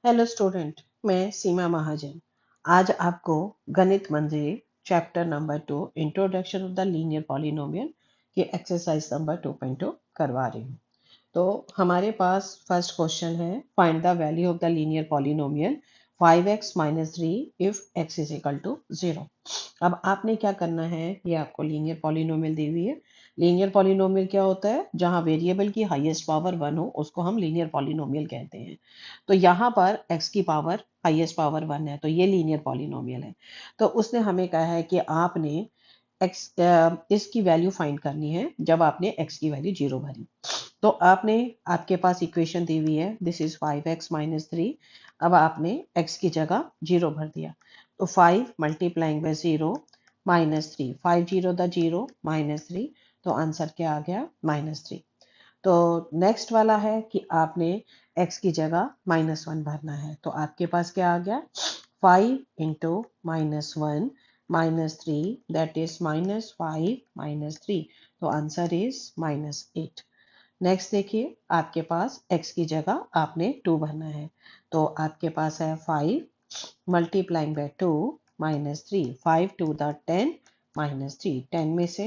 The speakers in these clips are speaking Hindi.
हेलो स्टूडेंट, मैं सीमा महाजन। आज आपको Ganit Manjari chapter number 2 introduction of the linear polynomial की एक्सरसाइज नंबर 2.2 करवा रही हूँ। तो हमारे पास फर्स्ट क्वेश्चन है, find the value of the linear polynomial 5x - 3 if x is equal to 0। अब आपने क्या करना है, ये आपको लीनियर पॉलिनोमियल दी हुई है। लीनियर पॉलिनोमियल क्या होता है? जहां वेरिएबल की हाईएस्ट पावर 1 हो उसको हम लीनियर पॉलिनोमियल कहते हैं। तो यहाँ पर x की पावर हाईएस्ट पावर 1 है, तो ये लीनियर पॉलिनोमियल है। तो उसने हमें कहा है कि आपने इसकी वैल्यू फाइंड करनी है जब आपने x की वैल्यू 0 भरी। तो आपके पास इक्वेशन दी हुई है, दिस इज 5x - 3। अब आपने x की जगह 0 भर दिया, तो 5 मल्टीप्लाइंग बाय 0 -3, 5 0 द 0 -3, तो आंसर क्या आ गया? -3। तो नेक्स्ट वाला है कि आपने x की जगह -1 भरना है, तो आपके पास क्या आ गया? 5 इंटू -1 -3, दैट इज -5 -3, तो आंसर इज -8। नेक्स्ट देखिए, आपके पास x की जगह आपने 2 भरना है, तो आपके पास है 5 मल्टीप्लाइंग बाय 2 -3, 5 2 द 10 -3, 10 में से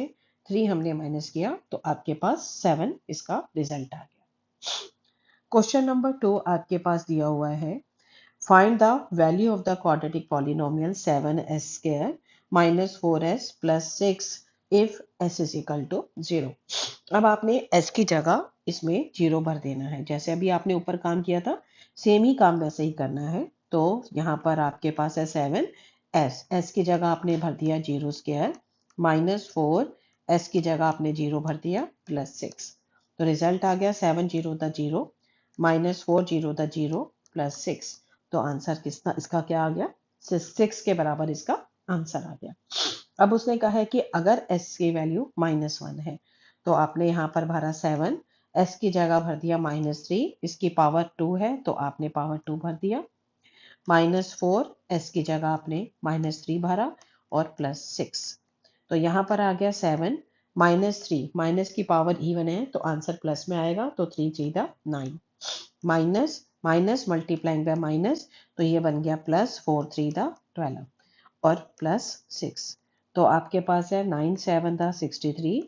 3 हमने माइनस किया तो आपके पास 7 इसका रिजल्ट आ गया। क्वेश्चन नंबर 2 आपके पास दिया हुआ है, find the value of the quadratic polynomial 7s² - 4s + 6 if s is equal to 0। अब आपने s की जगह इसमें 0 भर देना है, जैसे अभी आपने ऊपर काम किया था सेम ही काम वैसे ही करना है। तो यहाँ पर आपके पास है 7s, s की जगह आपने भर दिया 0² -4, s की जगह आपने 0 भर दिया +6, तो रिजल्ट आ गया 7 0 द 0 -4 0 द 0 +6, तो आंसर किसका इसका क्या आ गया? 6 के बराबर इसका आंसर आ गया। अब उसने कहा है कि अगर s की वैल्यू -1 है, तो आपने यहाँ पर भरा 7, s की जगह भर दिया -3, इसकी पावर 2 है तो आपने पावर 2 भर दिया, -4, s की जगह आपने -3 भरा और +6, तो यहाँ पर आ गया 7 -3, माइनस की पावर इवन है तो आंसर प्लस में आएगा, तो 3 3 the 9, minus minus multiplying by minus, तो ये बन गया +4 3 द 12 और +6, तो आपके पास है 9 7 द 63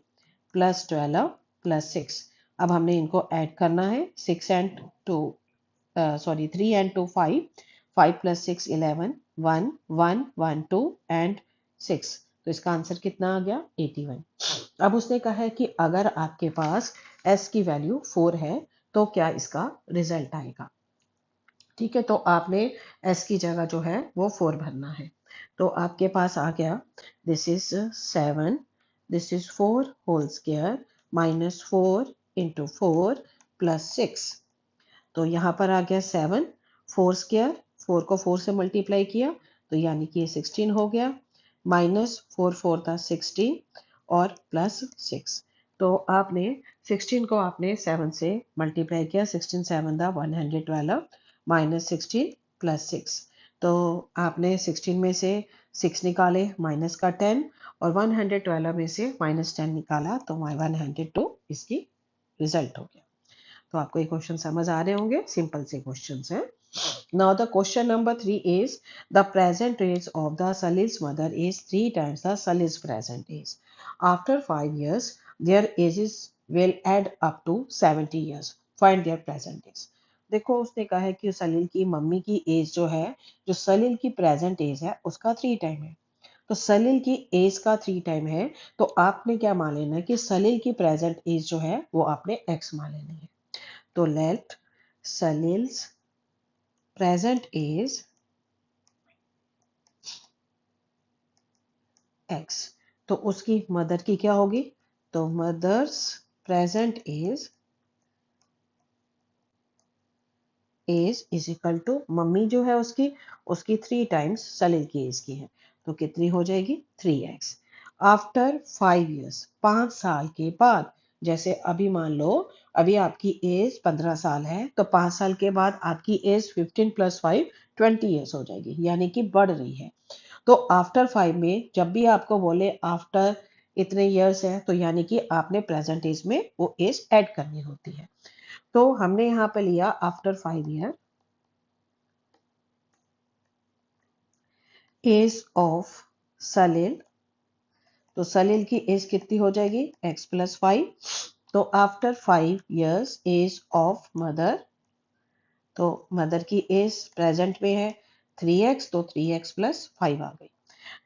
+12 +6। अब हमने इनको ऐड करना है, 6 एंड 2 3 and 2 5, 5 + 6 11, 1 1 1 2 and 6, तो इसका आंसर कितना आ गया? 81। अब उसने कहा है कि अगर आपके पास s की वैल्यू 4 है तो क्या इसका रिजल्ट आएगा। ठीक है, तो आपने s की जगह जो है वो 4 भरना है, तो आपके पास आ गया, this is 7, this is 4 whole square -4 into 4 +6, तो यहाँ पर आ गया 7, 4², 4 को 4 से मल्टीप्लाई किया तो यानी कि ये 16 हो गया, -4 4 था 16 और +6, तो आपने 16 को आपने 7 से मल्टीप्लाई किया, 16 7 था 112 -16 +6, तो आपने 16 में से 6 निकाले माइनस का 10 और 112 में से -10 निकाला तो 102 इसकी रिजल्ट हो गया। तो आपको ये क्वेश्चन समझ आ रहे होंगे, सिंपल से क्वेश्चंस हैं। Now the question number 3 is the present age of the Salil's mother is 3 times the Salil's present age. After 5 years, their ages will add up to 70 years. Find their present age. देखो उसने कहा है कि सलील की मम्मी की एज जो है, जो सलील की प्रेजेंट एज है उसका 3 टाइम है, तो सलील की एज का 3 टाइम है, तो आपने क्या मान लेना है कि सलील की प्रेजेंट एज जो है वो आपने x मान लेनी है। तो let Salil's present is x, तो उसकी मदर की क्या होगी? तो mother's present age is equal to mummy जो है उसकी 3 टाइम्स सलील की एज की है, तो कितनी हो जाएगी? 3x। आफ्टर 5 years, 5 साल के बाद, जैसे अभी मान लो अभी आपकी एज 15 साल है, तो 5 साल के बाद आपकी एज 15 + 5 20 ईयर्स हो जाएगी, यानी कि बढ़ रही है। तो आफ्टर 5 में जब भी आपको बोले आफ्टर इतने ईयर्स है, तो यानी कि आपने प्रेजेंट एज में वो एज ऐड करनी होती है। तो हमने यहाँ पे लिया after 5 year, age of Salil, तो सलील की एज कितनी हो जाएगी x+5। तो after 5 years age of mother, तो मदर की एज प्रेजेंट में है 3x, तो 3x+5 आ गई।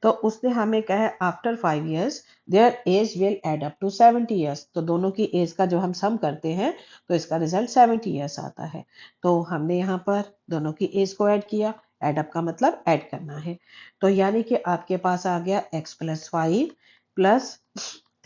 तो उसने हमें कहा है after 5 years their age will add up to 70 years, तो दोनों की एज का जो हम सम करते हैं तो इसका रिजल्ट 70 years आता है। तो हमने यहाँ पर दोनों की एज को ऐड किया, एड अप का मतलब ऐड करना है। तो यानी कि आपके पास आ गया x+5 plus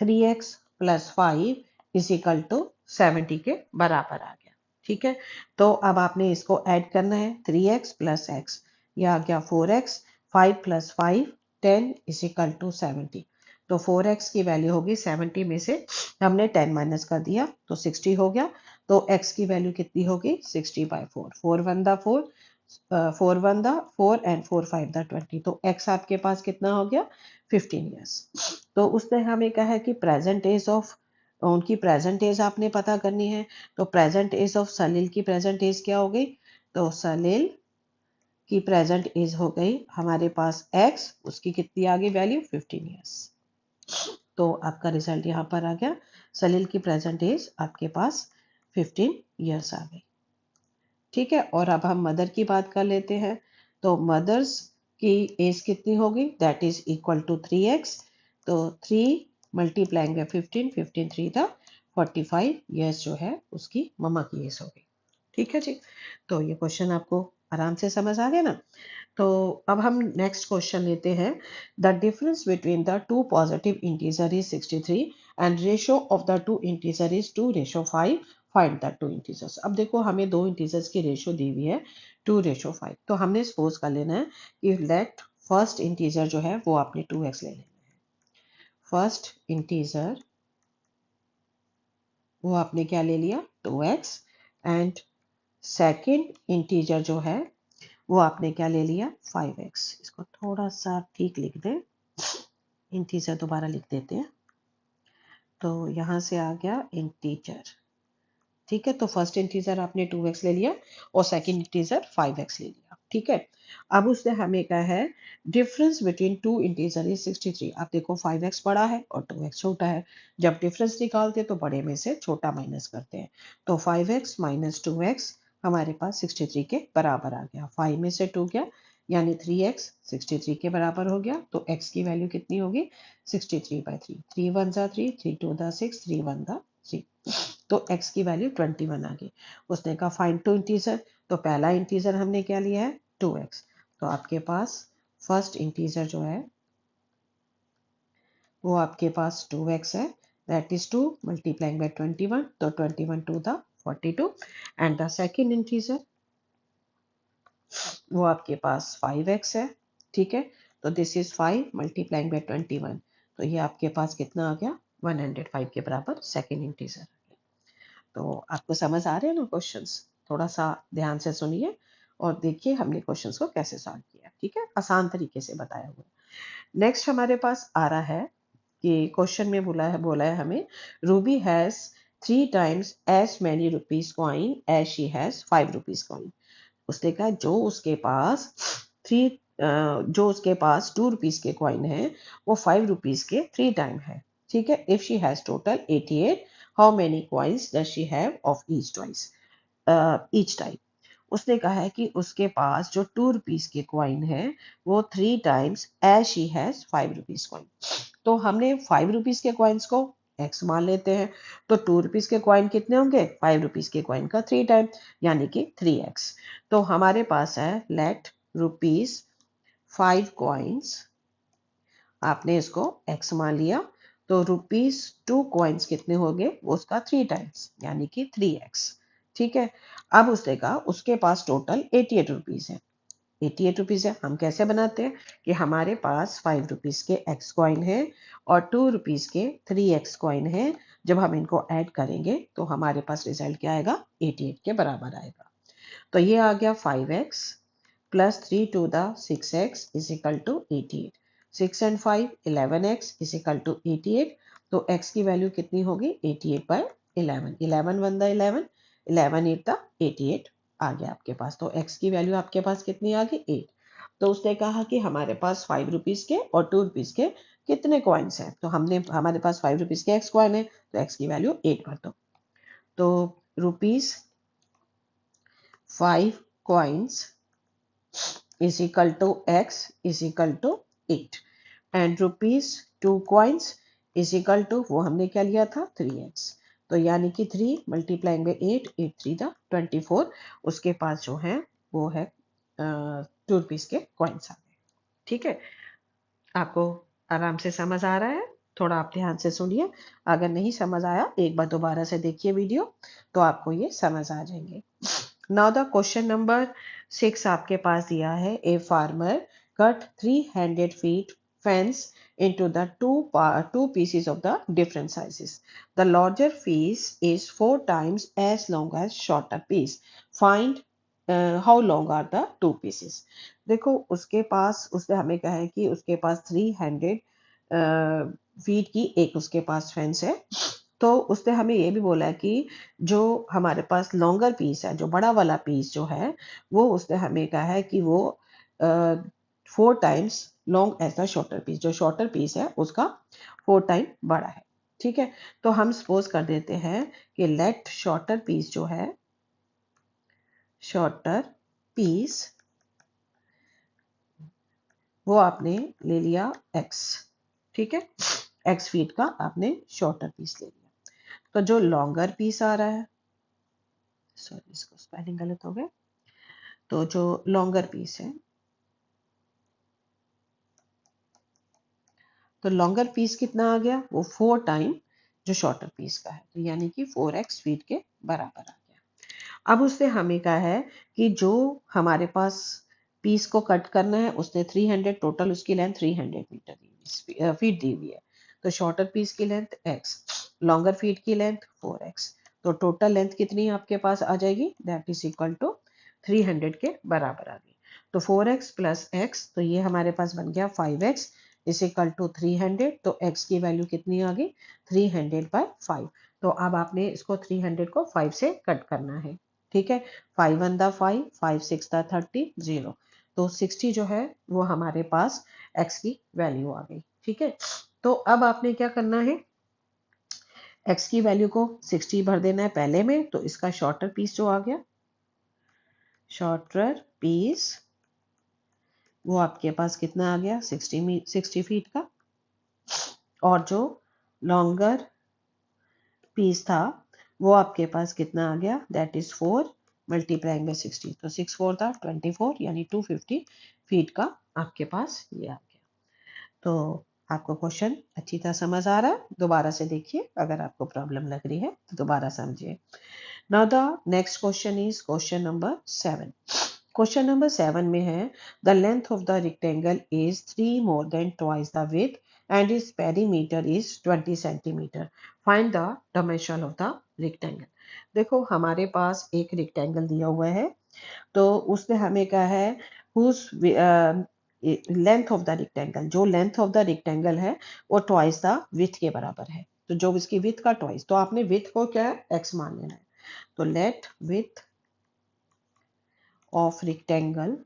3x+5 is equal to 70 के बराबर आ गया। ठीक है, तो अब आपने इसको ऐड करना है, 3x+x, यह आ गया 4x, 5+5 10 इज इक्वल टू 70। तो 4x की वैल्यू होगी 70 में से हमने 10 माइनस कर दिया तो 60 हो गया। तो x की वैल्यू कितनी होगी 60/4, 4 1 दा 4, 4 1 दा 4 एंड 4 5 दा 20। तो x आपके पास कितना हो गया 15 ईयर्स। तो उसने हमें कहा है कि प्रेजेंट एज ऑफ, उनकी प्रेजेंट एज आपने पता करनी है। तो प्रेजेंट एज ऑफ सलील की प्रेजेंट एज क्या हो गई, तो सलील की प्रेजेंट एज हो गई हमारे पास x, उसकी कितनी आ गई वैल्यू 15 ईयर्स। तो आपका रिजल्ट यहाँ पर आ गया, सलील की प्रेजेंट एज आपके पास 15 ईयर्स आ गई। ठीक है, और अब हम मदर की बात कर लेते हैं। तो मदर्स की एज कितनी होगी, that is equal to 3x। तो 3 मल्टीप्लाइंग बाय 15, 15 3 था 45 ईयर्स जो है उसकी मम्मा की एज हो गई। ठीक है जी, तो ये क्वेश्चन आपको आराम से समझ आ गया ना। तो अब हम नेक्स्ट क्वेश्चन लेते हैं। The difference between the two positive integer is 63 and ratio of the two integer is 2:5, find the two integers. अब देखो हमें दो इंटीजर्स की रेशियो दी हुई है 2:5। तो हमने सपोज कर लेना है कि लेट फर्स्ट इंटीजर जो है वो आपने 2x ले लेना है। फर्स्ट इंटीजर वो आपने क्या ले लिया 2x, एंड सेकेंड इंटीजर जो है वो आपने क्या ले लिया 5x। इसको थोड़ा सा ठीक लिख दें, इंटीजर दोबारा लिख देते हैं। तो यहाँ से आ गया इंटीजर। ठीक है, तो फर्स्ट इंटीजर आपने 2x ले लिया और सेकंड इंटीजर 5x ले लिया। ठीक है, अब उसने हमें कहा है difference between two integer is 63। आप देखो 5x बड़ा है और 2x छोटा है, जब डिफरेंस निकालते हैं तो बड़े में से छोटा माइनस करते हैं। तो 5x माइनस 2x हमारे पास 63 के बराबर आ गया। 5 में से 2 गया यानी 3x 63 के बराबर हो गया। तो x की वैल्यू कितनी होगी 63/3, 3 1 जा 3, 3 2 दा 6, 3 1 दा 3। तो x की वैल्यू 21 आ गई। उसने कहा फाइंड टू इंटीजर, तो पहला इंटीजर हमने क्या लिया है 2x। तो आपके पास फर्स्ट इंटीजर जो है वो आपके पास 2x है, दैट इज 2 मल्टीप्लाइंग बाय 21, तो 21 2 दा 42। एंड द सेकेंड इंटीजर वो आपके पास 5x है। ठीक है, तो दिस इज 5 मल्टीप्लाइंग बाय 21, तो ये आपके पास कितना आ गया 105 के बराबर सेकेंड इंटीजर। तो आपको समझ आ रहे हैं ना क्वेश्चंस, थोड़ा सा ध्यान से सुनिए और देखिए हमने क्वेश्चंस को कैसे सॉल्व किया। ठीक है, आसान तरीके से बताया हुआ। नेक्स्ट हमारे पास आ रहा है कि क्वेश्चन में बोला है हमें Ruby has 3 times as many rupees coin as she has 5 rupees coin। उसने कहा जो उसके पास 2 रुपीज के कॉइन है वो 5 रुपीज के 3 टाइम है। ठीक है, if she has total 88, how many coins does she have of each type. उसने कहा है कि उसके पास जो 2 रुपीज के कॉइन है वो 3 times age she has 5 rupees coin. तो हमने 5 रुपीज के कॉइन्स को एक्स मान लेते हैं। तो 2 रुपीज के कॉइन कितने होंगे 5 रुपीज के कॉइन का 3 टाइम यानी कि 3x। तो हमारे पास है लेट रुपीज 5 कॉइन्स, आपने इसको x मान लिया। तो रुपीज 2 कॉइन्स कितने हो गए वो उसका 3 टाइम्स यानी कि 3x। ठीक है, अब उसने कहा उसके पास टोटल 88 रुपीज है। 88 रुपीज है, हम कैसे बनाते हैं कि हमारे पास 5 रुपीज के x कॉइन है और 2 रुपीज के 3x कॉइन है। जब हम इनको ऐड करेंगे तो हमारे पास रिजल्ट क्या आएगा 88 के बराबर आएगा। तो ये आ गया 5x प्लस 3 2 दा 6x is equal to 88। 6 and 5 11x is equal to 88। तो x की वैल्यू कितनी होगी 88/11, 11 1 दा 11, 11 8 दा 88 आ गया आपके पास। तो x की वैल्यू आपके पास कितनी आ गई 8। तो उसने कहा कि हमारे पास 5 रुपीज के और 2 रुपीज के कितने कॉइन्स हैं, तो हमारे पास 5 रुपीज के एक्स कॉइन है, तो एक्स की वैल्यू 8 कर दो। तो rupees 5 coins is equal to x is equal to 8 and rupees 2 coins is equal to, वो हमने क्या लिया था, 3x। तो यानी कि 3 मल्टीप्लाइंग बाई 8, 8 3 दा 24, उसके पास जो है वो है 2 रुपीज के कॉइन्स आ गए। ठीक है, आपको आराम से समझ आ रहा है? थोड़ा आप ध्यान से सुनिए, अगर नहीं समझ आया एक बार दोबारा से देखिए वीडियो, तो आपको ये समझ आ जाएंगे। नाउ द क्वेश्चन नंबर 6 आपके पास दिया है, a farmer cut 300 feet fence into the two pieces of the different sizes. The larger piece is 4 times as long as shorter piece. Find how long are the two pieces. देखो उसने हमें कहा है कि उसके पास 300 फीट की एक उसके पास फेंस है, तो उसने हमें ये भी बोला कि जो हमारे पास लॉन्गर पीस है, जो बड़ा वाला पीस जो है, वो उसने हमें कहा है कि वो 4 times long as the shorter piece, जो शॉर्टर पीस है उसका 4 टाइम बड़ा है। ठीक है, तो हम सपोज कर देते हैं कि लेट शॉर्टर पीस जो है, शॉर्टर पीस वो आपने ले लिया x। ठीक है, x फीट का आपने शॉर्टर पीस ले लिया। तो जो लॉन्गर पीस आ रहा है, सॉरी इसको स्पेलिंग गलत हो गया, तो जो लॉन्गर पीस है, तो लॉन्गर पीस कितना आ गया, वो 4 टाइम जो शॉर्टर पीस का है, तो यानी कि 4x फीट के बराबर आ गया। अब उसने हमें कहा है कि जो हमारे पास पीस को कट करना है, उसने 300 टोटल उसकी लेंथ 300 मीटर फीट दी हुई है। तो शॉर्टर पीस की लेंथ x, लॉन्गर फीट की लेंथ 4x, तो टोटल लेंथ कितनी आपके पास आ जाएगी, दैट इज इक्वल टू 300 के बराबर आ गई। तो 4x प्लस x, तो ये हमारे पास बन गया 5x इज इक्वल टू 300। तो x की वैल्यू कितनी आ गई, 300/5। तो अब आपने इसको 300 को 5 से कट करना है। ठीक है, 5 1 दा 5, 5 6 दा 30, 0, तो 60 जो है वो हमारे पास x की वैल्यू आ गई। ठीक है, तो अब आपने क्या करना है, x की वैल्यू को 60 भर देना है पहले में, तो इसका शॉर्टर पीस जो आ गया, शॉर्टर पीस वो आपके पास कितना आ गया, 60 फीट का, और जो लॉन्गर पीस था वो आपके पास कितना आ गया, दैट इज 4 मल्टीप्लाइंग बाई 60, तो 6 4 था 24, यानी 250 फीट का आपके पास ये आ गया। तो आपको क्वेश्चन अच्छी तरह समझ आ रहा है? दोबारा से देखिए, अगर आपको प्रॉब्लम लग रही है तो दोबारा समझिए। Now the next question is question number 7। Question number 7 में है, the length of the rectangle is 3 more than twice the width and is perimeter is 20 centimetre. Find the dimension of the rectangle. देखो हमारे पास एक रेक्टेंगल दिया हुआ है, तो उसने हमें कहा है whose length of the rectangle, जो लेंथ ऑफ द रेक्टेंगल है वो ट्वाइस द विड्थ के बराबर है। तो जो इसकी विड्थ का ट्वाइस, तो आपने विड्थ को क्या है, x मान लेना है। तो लेट विड्थ ऑफ रेक्टेंगल,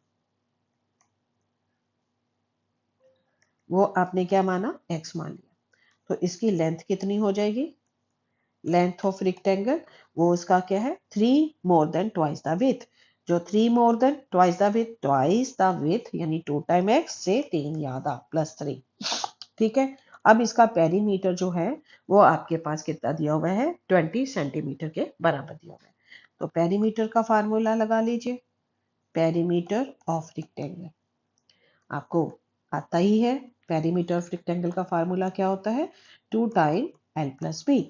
वो आपने क्या माना, x मान लिया, तो इसकी लेंथ कितनी हो जाएगी, लेंथ ऑफ रेक्टेंगल वो उसका क्या है, 3 more than twice the width. जो 3 more than twice the width, twice the width यानी 2 टाइम x से 3 यादा प्लस 3। ठीक है, अब इसका पेरीमीटर जो है वो आपके पास कितना दिया हुआ है, 20 सेंटीमीटर के बराबर दिया हुआ है। तो पेरीमीटर का फार्मूला लगा लीजिए, पेरीमीटर ऑफ रेक्टेंगल आपको आता ही है। पेरीमीटर ऑफ रेक्टेंगल का फार्मूला क्या होता है, 2 टाइम l प्लस बी।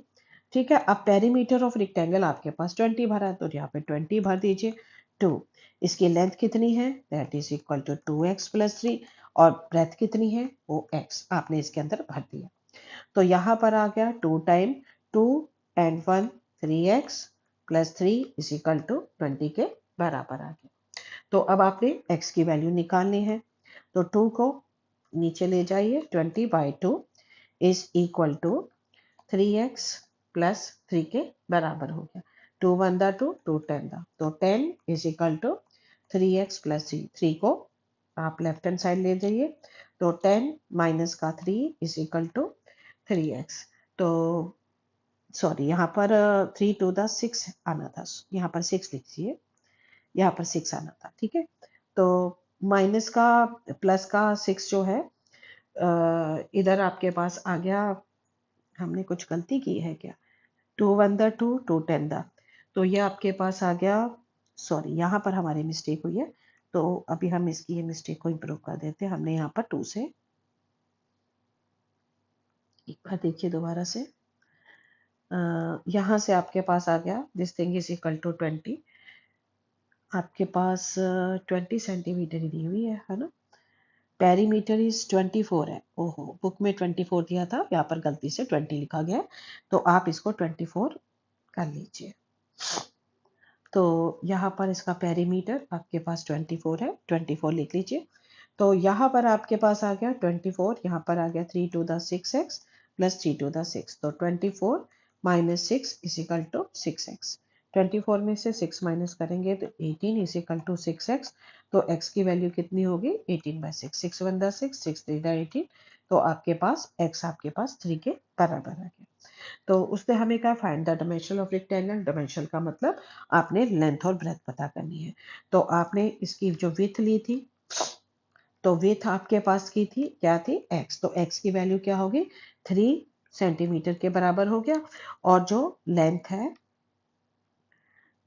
ठीक है, अब पेरीमीटर ऑफ रेक्टेंगल आपके पास 20 भरा है, तो यहाँ पे 20 भर दीजिए। 2, इसकी लेंथ कितनी है, that is equal to 2x plus 3, और ब्रेथ कितनी है, वो x आपने इसके अंदर भर दिया। तो यहाँ पर आ गया 2 time 2 and 1 3x plus 3 is equal to 20 के बराबर आ गया। तो अब आपने x की वैल्यू निकालनी है, तो 2 को नीचे ले जाइए, 20/2 is equal to 3x plus 3 के बराबर हो गया। 2 1 दा 2, 2 10 दा, तो 10 is equal to 3x plus 3, 3 को आप लेफ्ट हैंड साइड ले जाइए, तो 10 माइनस का 3 इज इक्वल टू 3x। तो सॉरी, यहाँ पर 3 टू द 6 आना था, यहाँ पर 6 लिखिए, यहाँ पर 6 आना था, ठीक है। तो माइनस का प्लस का 6 जो है इधर आपके पास आ गया, हमने कुछ गलती की है क्या, 2 1 द 2 2 10 द, तो ये आपके पास आ गया, सॉरी यहाँ पर हमारी मिस्टेक हुई है, तो अभी हम इसकी ये मिस्टेक को इम्प्रूव कर देते हैं। हमने यहाँ पर 2 से, एक बार देखिए दोबारा से, यहाँ से आपके पास आ गया this thing is equal to 20, आपके पास 20 सेंटीमीटर ही दी हुई है ना। पेरीमीटर इज 24 है, ओहो बुक में 24 दिया था, यहाँ पर गलती से 20 लिखा गया है, तो आप इसको 24 कर लीजिए। तो यहाँ पर इसका पेरीमीटर आपके पास 24 है, 24 लिख लीजिए। तो यहाँ पर आपके पास आ गया 24, यहाँ पर आ गया 3 to the 6x plus 3 to the 6, तो 24 minus 6 is equal to 6x। 24 में से 6 माइनस करेंगे तो 18 इज इक्वल टू 6x, तो x की वैल्यू कितनी होगी 18/6, 6 1 द 6, 6 3 द 18, तो आपके पास x आपके पास 3 के बराबर आ गया। तो उसने हमें कहा find the dimension of rectangle, dimension का मतलब आपने लेंथ और ब्रेथ पता करनी है। तो आपने इसकी जो विड्थ ली थी, तो विड्थ आपके पास की थी क्या थी x, तो x की वैल्यू क्या होगी 3 सेंटीमीटर के बराबर हो गया, और जो लेंथ है,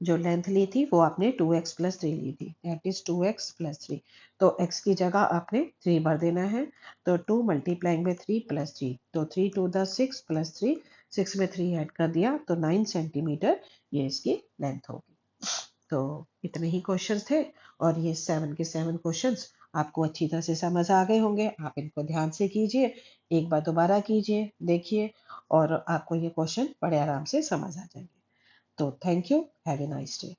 जो लेंथ ली थी वो आपने 2x प्लस 3 ली थी, दैट इज 2x प्लस 3, तो x की जगह आपने 3 भर देना है, तो 2 मल्टीप्लाइंग में 3 प्लस 3, तो 3 टू द 6 प्लस 3, 6 में 3 ऐड कर दिया तो 9 सेंटीमीटर ये इसकी लेंथ होगी। तो इतने ही क्वेश्चंस थे, और ये 7 के 7 क्वेश्चंस आपको अच्छी तरह से समझ आ गए होंगे। आप इनको ध्यान से कीजिए, एक बार दोबारा कीजिए, देखिए, और आपको ये क्वेश्चन बड़े आराम से समझ आ जाएंगे। तो thank you, have a nice day.